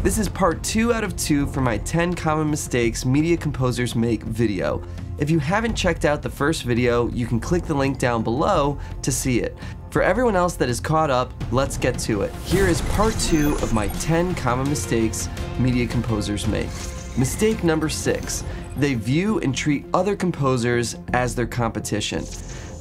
This is part 2 out of 2 for my 10 common mistakes media composers make video. If you haven't checked out the first video, you can click the link down below to see it. For everyone else that is caught up, let's get to it. Here is part 2 of my 10 common mistakes media composers make. Mistake number 6. They view and treat other composers as their competition.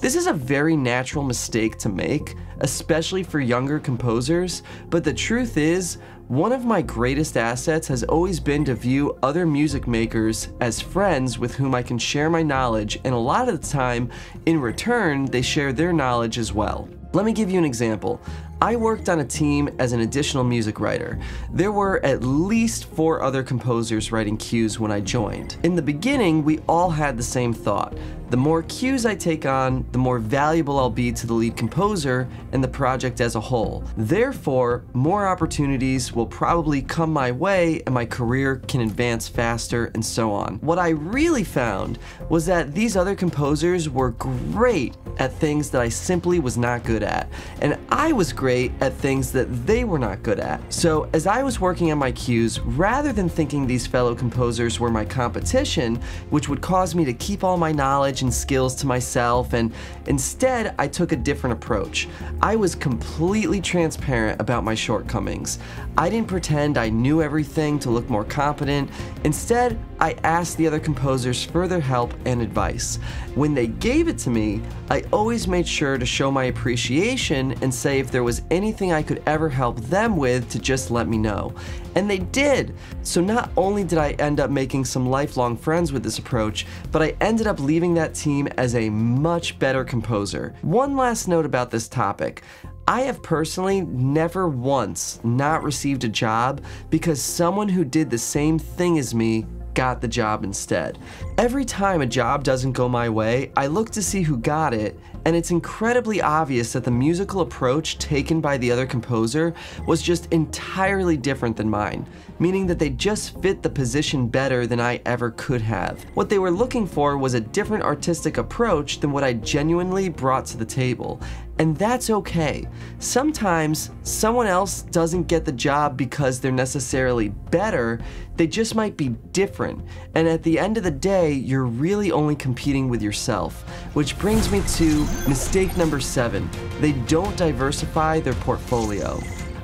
This is a very natural mistake to make, especially for younger composers, but the truth is, one of my greatest assets has always been to view other music makers as friends with whom I can share my knowledge, and a lot of the time, in return, they share their knowledge as well. Let me give you an example. I worked on a team as an additional music writer. There were at least 4 other composers writing cues when I joined. In the beginning, we all had the same thought. The more cues I take on, the more valuable I'll be to the lead composer and the project as a whole. Therefore, more opportunities will probably come my way and my career can advance faster and so on. What I really found was that these other composers were great at things that I simply was not good at, and I was great at things that they were not good at. So as I was working on my cues, rather than thinking these fellow composers were my competition, which would cause me to keep all my knowledge and skills to myself, and instead I took a different approach. I was completely transparent about my shortcomings. I didn't pretend I knew everything to look more competent. Instead, I asked the other composers for their help and advice. When they gave it to me, I always made sure to show my appreciation and say if there was anything I could ever help them with to just let me know. And they did! So not only did I end up making some lifelong friends with this approach, but I ended up leaving that team as a much better composer. One last note about this topic. I have personally never once not received a job because someone who did the same thing as me got the job instead. Every time a job doesn't go my way, I look to see who got it, and it's incredibly obvious that the musical approach taken by the other composer was just entirely different than mine, meaning that they just fit the position better than I ever could have. What they were looking for was a different artistic approach than what I genuinely brought to the table, and that's okay. Sometimes someone else doesn't get the job because they're necessarily better, they just might be different, and at the end of the day, you're really only competing with yourself. Which brings me to mistake number 7. They don't diversify their portfolio.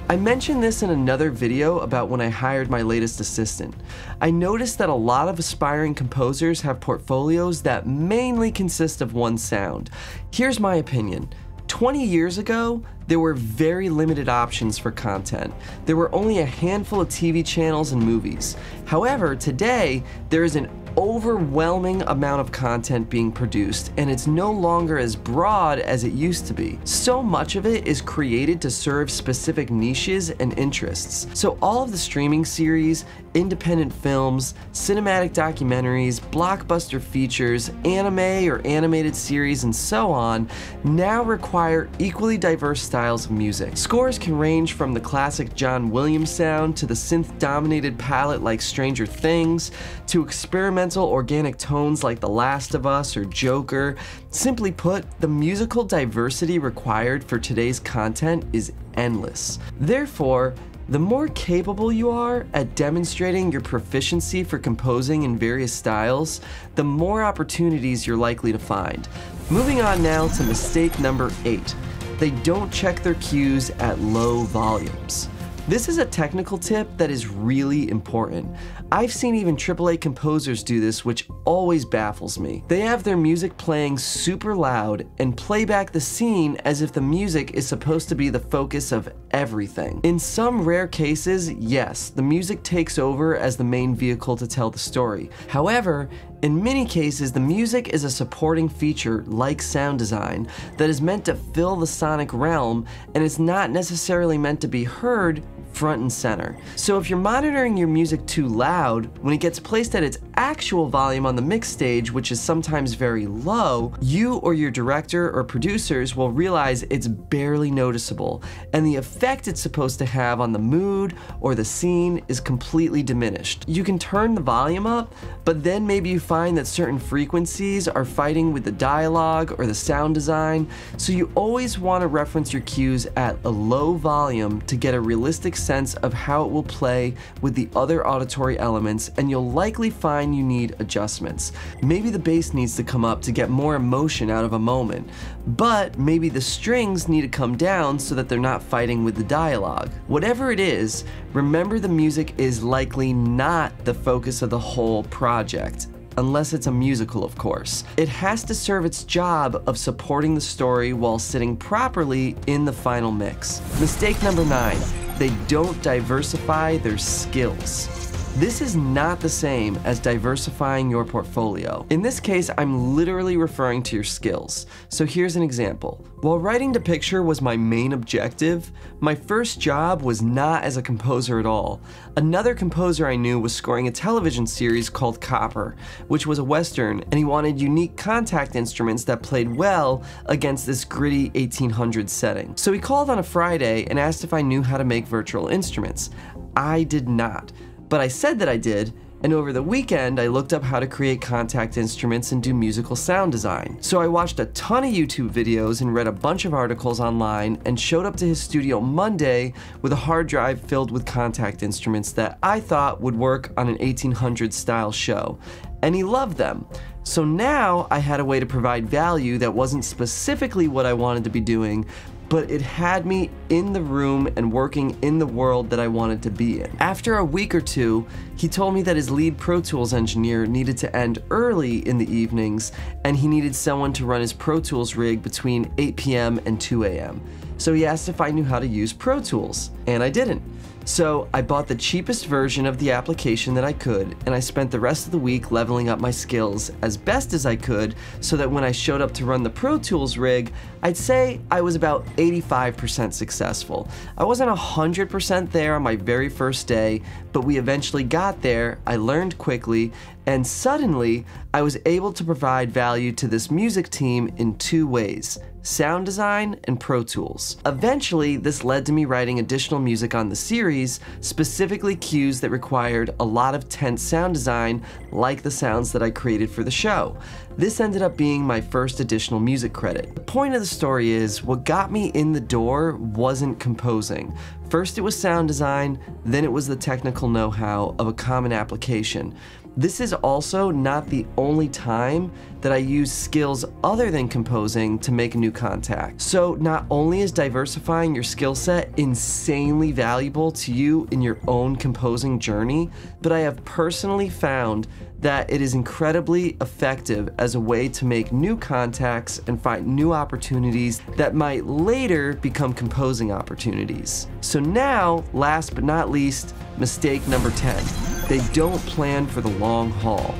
I mentioned this in another video about when I hired my latest assistant. I noticed that a lot of aspiring composers have portfolios that mainly consist of one sound. Here's my opinion. 20 years ago, there were very limited options for content. There were only a handful of TV channels and movies. However, today, there is an overwhelming amount of content being produced, and it's no longer as broad as it used to be. So much of it is created to serve specific niches and interests. So all of the streaming series, independent films, cinematic documentaries, blockbuster features, anime or animated series, and so on, now require equally diverse styles of music. Scores can range from the classic John Williams sound to the synth-dominated palette like Stranger Things, to experimental organic tones like The Last of Us or Joker. Simply put, the musical diversity required for today's content is endless. Therefore, the more capable you are at demonstrating your proficiency for composing in various styles, the more opportunities you're likely to find. Moving on now to mistake number 8. They don't check their cues at low volumes. This is a technical tip that is really important. I've seen even AAA composers do this, which always baffles me. They have their music playing super loud and play back the scene as if the music is supposed to be the focus of everything. In some rare cases, yes, the music takes over as the main vehicle to tell the story. However, in many cases, the music is a supporting feature like sound design that is meant to fill the sonic realm, and it's not necessarily meant to be heard front and center. So if you're monitoring your music too loud, when it gets placed at its actual volume on the mix stage, which is sometimes very low, you or your director or producers will realize it's barely noticeable, and the effect it's supposed to have on the mood or the scene is completely diminished. You can turn the volume up, but then maybe you find that certain frequencies are fighting with the dialogue or the sound design, so you always want to reference your cues at a low volume to get a realistic sense of how it will play with the other auditory elements, and you'll likely find you need adjustments. Maybe the bass needs to come up to get more emotion out of a moment, but maybe the strings need to come down so that they're not fighting with the dialogue. Whatever it is, remember the music is likely not the focus of the whole project. Unless it's a musical, of course. It has to serve its job of supporting the story while sitting properly in the final mix. Mistake number 9, they don't diversify their skills. This is not the same as diversifying your portfolio. In this case, I'm literally referring to your skills. So here's an example. While writing to picture was my main objective, my first job was not as a composer at all. Another composer I knew was scoring a television series called Copper, which was a Western, and he wanted unique contact instruments that played well against this gritty 1800s setting. So he called on a Friday and asked if I knew how to make virtual instruments. I did not. But I said that I did, and over the weekend I looked up how to create contact instruments and do musical sound design. So I watched a ton of YouTube videos and read a bunch of articles online and showed up to his studio Monday with a hard drive filled with contact instruments that I thought would work on an 1800s style show. And he loved them. So now I had a way to provide value that wasn't specifically what I wanted to be doing, but it had me in the room and working in the world that I wanted to be in. After a week or two, he told me that his lead Pro Tools engineer needed to end early in the evenings, and he needed someone to run his Pro Tools rig between 8 p.m. and 2 a.m. So he asked if I knew how to use Pro Tools, and I didn't. So I bought the cheapest version of the application that I could, and I spent the rest of the week leveling up my skills as best as I could so that when I showed up to run the Pro Tools rig, I'd say I was about 85% successful. I wasn't 100% there on my very first day, but we eventually got there, I learned quickly, and suddenly I was able to provide value to this music team in 2 ways: sound design and Pro Tools. Eventually, this led to me writing additional music on the series, specifically cues that required a lot of tense sound design, like the sounds that I created for the show. This ended up being my first additional music credit. The point of the story is, what got me in the door wasn't composing. First it was sound design, then it was the technical know-how of a common application. This is also not the only time that I use skills other than composing to make a new contact. So not only is diversifying your skill set insanely valuable to you in your own composing journey, but I have personally found that it is incredibly effective as a way to make new contacts and find new opportunities that might later become composing opportunities. So now, last but not least, mistake number 10. They don't plan for the long haul.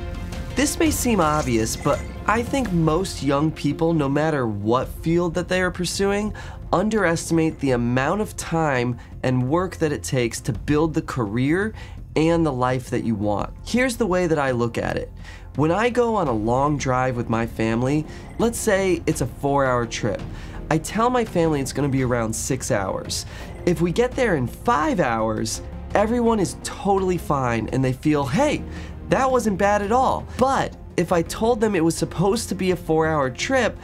This may seem obvious, but I think most young people, no matter what field that they are pursuing, underestimate the amount of time and work that it takes to build the career and the life that you want. Here's the way that I look at it. When I go on a long drive with my family, let's say it's a 4-hour trip, I tell my family it's going to be around 6 hours. If we get there in 5 hours, everyone is totally fine and they feel, hey, that wasn't bad at all. But if I told them it was supposed to be a 4-hour trip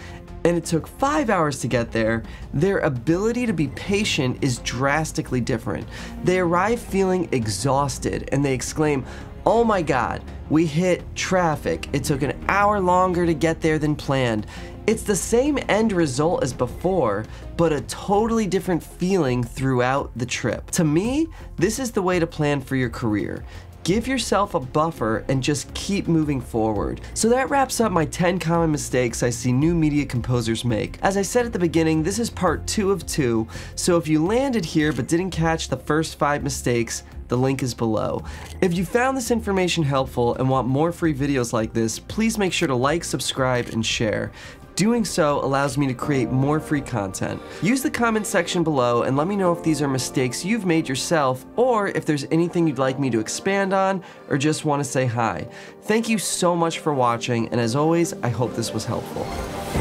and it took 5 hours to get there, their ability to be patient is drastically different. They arrive feeling exhausted and they exclaim, oh my God, we hit traffic. It took an hour longer to get there than planned. It's the same end result as before, but a totally different feeling throughout the trip. To me, this is the way to plan for your career. Give yourself a buffer and just keep moving forward. So that wraps up my 10 common mistakes I see new media composers make. As I said at the beginning, this is part 2 of 2, so if you landed here but didn't catch the first 5 mistakes, the link is below. If you found this information helpful and want more free videos like this, please make sure to like, subscribe, and share. Doing so allows me to create more free content. Use the comment section below and let me know if these are mistakes you've made yourself, or if there's anything you'd like me to expand on, or just want to say hi. Thank you so much for watching, and as always, I hope this was helpful.